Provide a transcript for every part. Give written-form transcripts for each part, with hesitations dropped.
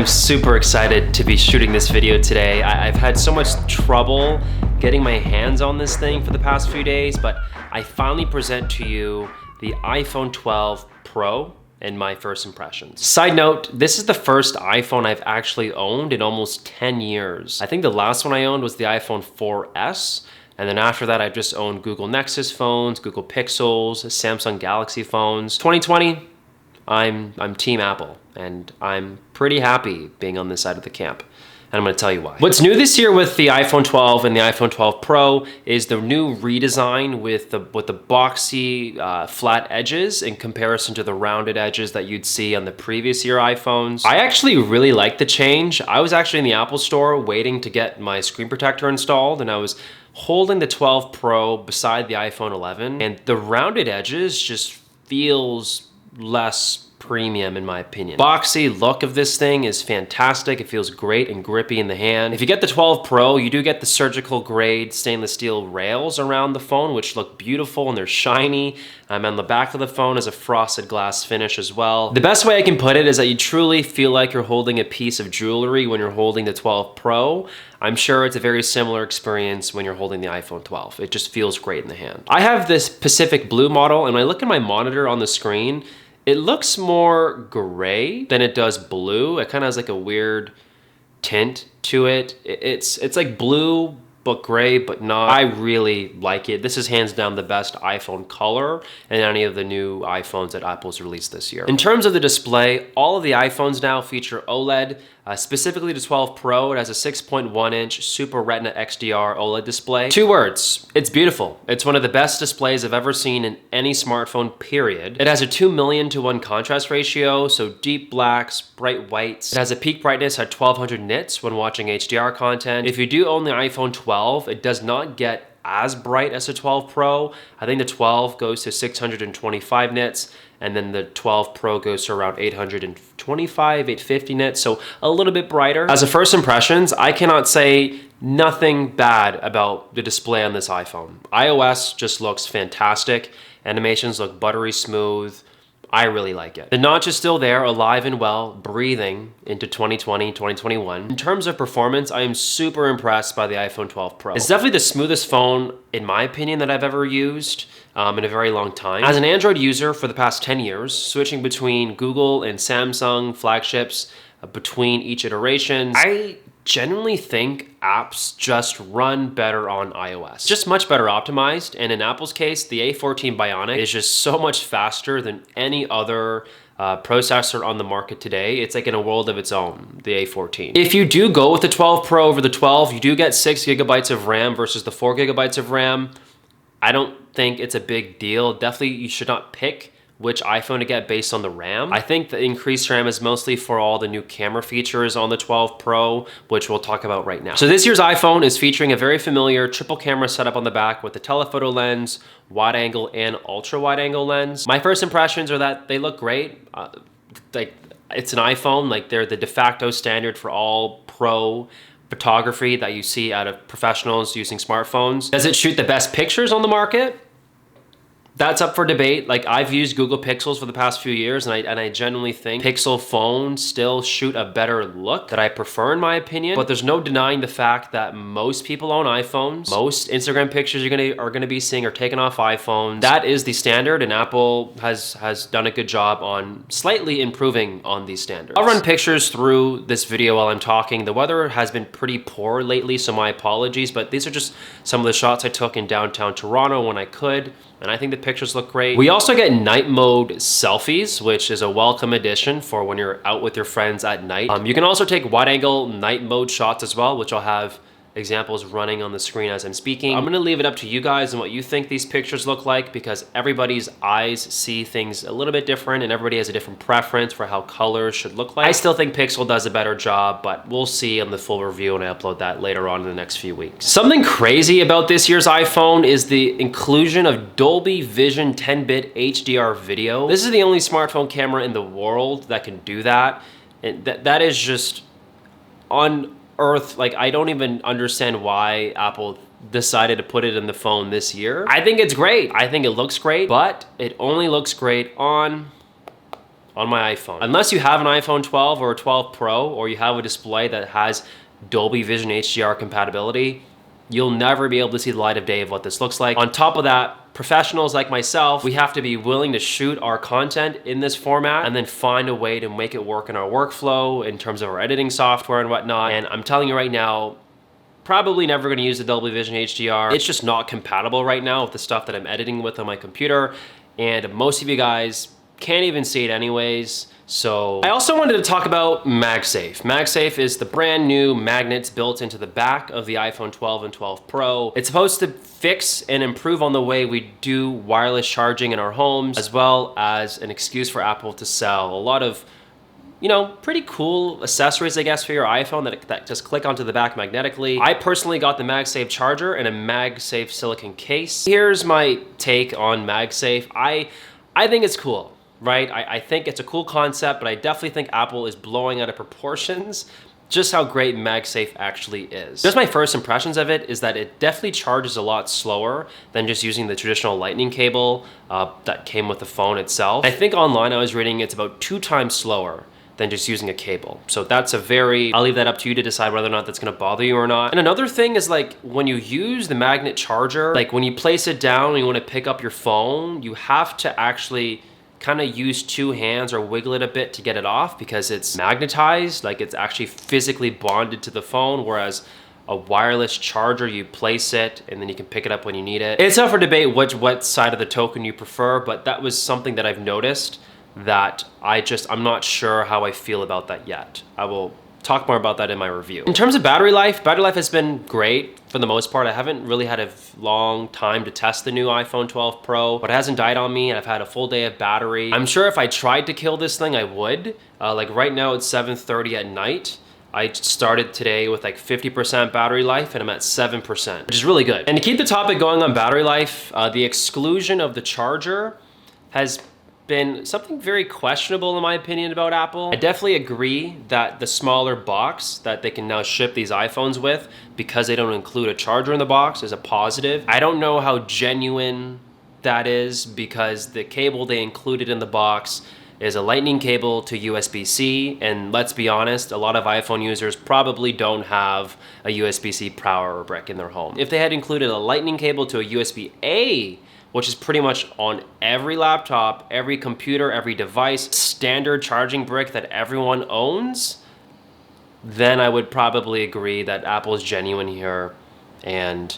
I'm super excited to be shooting this video today. I've had so much trouble getting my hands on this thing for the past few days, but I finally present to you the iPhone 12 Pro and my first impressions. Side note, this is the first iPhone I've actually owned in almost 10 years. I think the last one I owned was the iPhone 4S, and then after that I've just owned Google Nexus phones, Google Pixels, Samsung Galaxy phones. 2020, I'm Team Apple, and I'm pretty happy being on this side of the camp. And I'm gonna tell you why. What's new this year with the iPhone 12 and the iPhone 12 Pro is the new redesign with the boxy flat edges in comparison to the rounded edges that you'd see on the previous year iPhones. I actually really like the change. I was actually in the Apple store waiting to get my screen protector installed, and I was holding the 12 Pro beside the iPhone 11, and the rounded edges just feels less premium in my opinion. Boxy look of this thing is fantastic. It feels great and grippy in the hand. If you get the 12 Pro, you do get the surgical grade stainless steel rails around the phone, which look beautiful and they're shiny. On the back of the phone is a frosted glass finish as well. The best way I can put it is that you truly feel like you're holding a piece of jewelry when you're holding the 12 Pro. I'm sure it's a very similar experience when you're holding the iPhone 12. It just feels great in the hand. I have this Pacific Blue model, and when I look at my monitor on the screen, it looks more gray than it does blue. It kind of has like a weird tint to it. It's like blue, but gray, but not. I really like it. This is hands down the best iPhone color in any of the new iPhones that Apple's released this year. In terms of the display, all of the iPhones now feature OLED. Specifically the 12 Pro, it has a 6.1-inch Super Retina XDR OLED display. Two words, it's beautiful. It's one of the best displays I've ever seen in any smartphone, period. It has a 2,000,000:1 contrast ratio, so deep blacks, bright whites. It has a peak brightness at 1200 nits when watching HDR content. If you do own the iPhone 12, it does not get as bright as the 12 Pro. I think the 12 goes to 625 nits, and then the 12 Pro goes to around 825, 850 nits, so a little bit brighter. As a first impressions, I cannot say nothing bad about the display on this iPhone. iOS just looks fantastic. Animations look buttery smooth. I really like it. The notch is still there, alive and well, breathing into 2020, 2021. In terms of performance, I am super impressed by the iPhone 12 Pro. It's definitely the smoothest phone, in my opinion, that I've ever used in a very long time. As an Android user for the past 10 years, switching between Google and Samsung flagships between each iteration, I genuinely think apps just run better on iOS. Just much better optimized, and in Apple's case, the A14 Bionic is just so much faster than any other processor on the market today. It's like in a world of its own, the A14. If you do go with the 12 Pro over the 12, you do get 6 GB of RAM versus the 4 GB of RAM. I don't think it's a big deal. Definitely you should not pick which iPhone to get based on the RAM. I think the increased RAM is mostly for all the new camera features on the 12 Pro, which we'll talk about right now. So this year's iPhone is featuring a very familiar triple camera setup on the back with the telephoto lens, wide angle, and ultra wide angle lens. My first impressions are that they look great. Like it's an iPhone, like they're the de facto standard for all pro photography that you see out of professionals using smartphones. Does it shoot the best pictures on the market? That's up for debate. Like I've used Google Pixels for the past few years, and I genuinely think Pixel phones still shoot a better look that I prefer in my opinion. But there's no denying the fact that most people own iPhones. Most Instagram pictures are gonna be seeing are taken off iPhones. That is the standard, and Apple has done a good job on slightly improving on these standards. I'll run pictures through this video while I'm talking. The weather has been pretty poor lately, so my apologies, but these are just some of the shots I took in downtown Toronto when I could. And I think the pictures look great. We also get night mode selfies, which is a welcome addition for when you're out with your friends at night. You can also take wide angle night mode shots as well, which I'll have examples running on the screen as I'm speaking. I'm gonna leave it up to you guys and what you think these pictures look like, because everybody's eyes see things a little bit different and everybody has a different preference for how colors should look like. I still think Pixel does a better job, but we'll see on the full review and I upload that later on in the next few weeks. Something crazy about this year's iPhone is the inclusion of Dolby Vision 10-bit HDR video. This is the only smartphone camera in the world that can do that. And that is just on Earth, like I don't even understand why Apple decided to put it in the phone this year. I think it's great. I think it looks great, but it only looks great on on my iPhone. Unless you have an iPhone 12 or a 12 Pro, or you have a display that has Dolby Vision HDR compatibility, you'll never be able to see the light of day of what this looks like. On top of that, professionals like myself, we have to be willing to shoot our content in this format and then find a way to make it work in our workflow in terms of our editing software and whatnot. And I'm telling you right now, probably never gonna use the Dolby Vision HDR. It's just not compatible right now with the stuff that I'm editing with on my computer. And most of you guys can't even see it anyways. So I also wanted to talk about MagSafe. MagSafe is the brand new magnets built into the back of the iPhone 12 and 12 Pro. It's supposed to fix and improve on the way we do wireless charging in our homes, as well as an excuse for Apple to sell a lot of, you know, pretty cool accessories, I guess, for your iPhone that just click onto the back magnetically. I personally got the MagSafe charger in a MagSafe silicone case. Here's my take on MagSafe. I think it's cool. Right? I think it's a cool concept, but I definitely think Apple is blowing out of proportions just how great MagSafe actually is. Just my first impressions of it is that it definitely charges a lot slower than just using the traditional lightning cable that came with the phone itself. I think online I was reading it's about 2 times slower than just using a cable. So that's I'll leave that up to you to decide whether or not that's gonna bother you or not. And another thing is, like, when you use the magnet charger, like when you place it down and you wanna pick up your phone, you have to actually kind of use 2 hands or wiggle it a bit to get it off because it's magnetized, like it's actually physically bonded to the phone, whereas a wireless charger, you place it and then you can pick it up when you need it. It's up for debate what side of the token you prefer, but that was something that I've noticed that I'm not sure how I feel about that yet. I will talk more about that in my review. In terms of battery life has been great for the most part. I haven't really had a long time to test the new iPhone 12 Pro, but it hasn't died on me and I've had a full day of battery. I'm sure if I tried to kill this thing, I would. Like right now it's 7:30 at night. I started today with like 50% battery life and I'm at 7%, which is really good. And to keep the topic going on battery life, the exclusion of the charger has been something very questionable in my opinion about Apple. I definitely agree that the smaller box that they can now ship these iPhones with, because they don't include a charger in the box, is a positive. I don't know how genuine that is because the cable they included in the box is a lightning cable to USB-C, and let's be honest, a lot of iPhone users probably don't have a USB-C power brick in their home. If they had included a lightning cable to a USB-A, which is pretty much on every laptop, every computer, every device, standard charging brick that everyone owns, then I would probably agree that Apple is genuine here and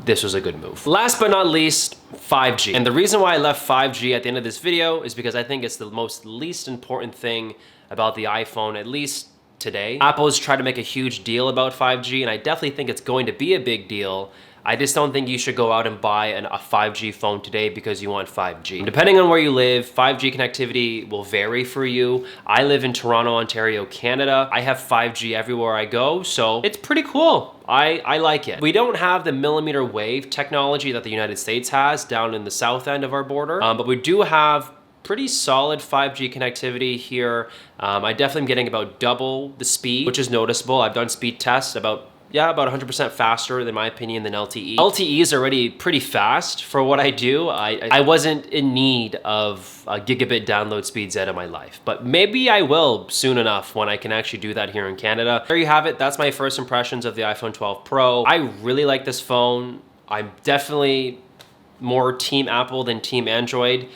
this was a good move. Last but not least, 5G. And the reason why I left 5G at the end of this video is because I think it's the least important thing about the iPhone, at least today. Apple has tried to make a huge deal about 5G, and I definitely think it's going to be a big deal. I just don't think you should go out and buy a 5G phone today because you want 5G. Depending on where you live, 5G connectivity will vary for you. I live in Toronto, Ontario, Canada. I have 5G everywhere I go, so it's pretty cool. I like it. We don't have the millimeter wave technology that the United States has down in the south end of our border, but we do have pretty solid 5G connectivity here. I definitely am getting about double the speed, which is noticeable. I've done speed tests about 100% faster, in my opinion, than LTE. LTE is already pretty fast for what I do. I wasn't in need of gigabit download speeds out of my life, but maybe I will soon enough when I can actually do that here in Canada. There you have it. That's my first impressions of the iPhone 12 Pro. I really like this phone. I'm definitely more Team Apple than Team Android.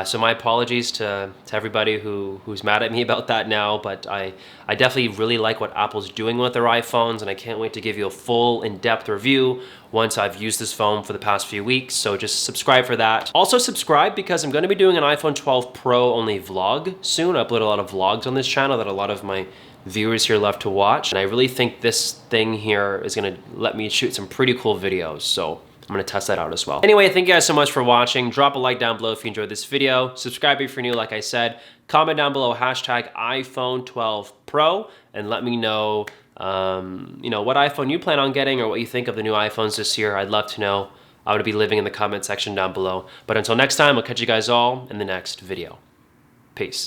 So my apologies to everybody who's mad at me about that now, but I definitely really like what Apple's doing with their iPhones, and I can't wait to give you a full in-depth review once I've used this phone for the past few weeks, so just subscribe for that. Also subscribe because I'm going to be doing an iPhone 12 Pro only vlog soon. I upload a lot of vlogs on this channel that a lot of my viewers here love to watch, and I really think this thing here is going to let me shoot some pretty cool videos, so I'm gonna test that out as well. Anyway, thank you guys so much for watching. Drop a like down below if you enjoyed this video. Subscribe if you're new, like I said. Comment down below hashtag iPhone 12 Pro and let me know, what iPhone you plan on getting or what you think of the new iPhones this year. I'd love to know. I would be living in the comment section down below. But until next time, I'll catch you guys all in the next video. Peace.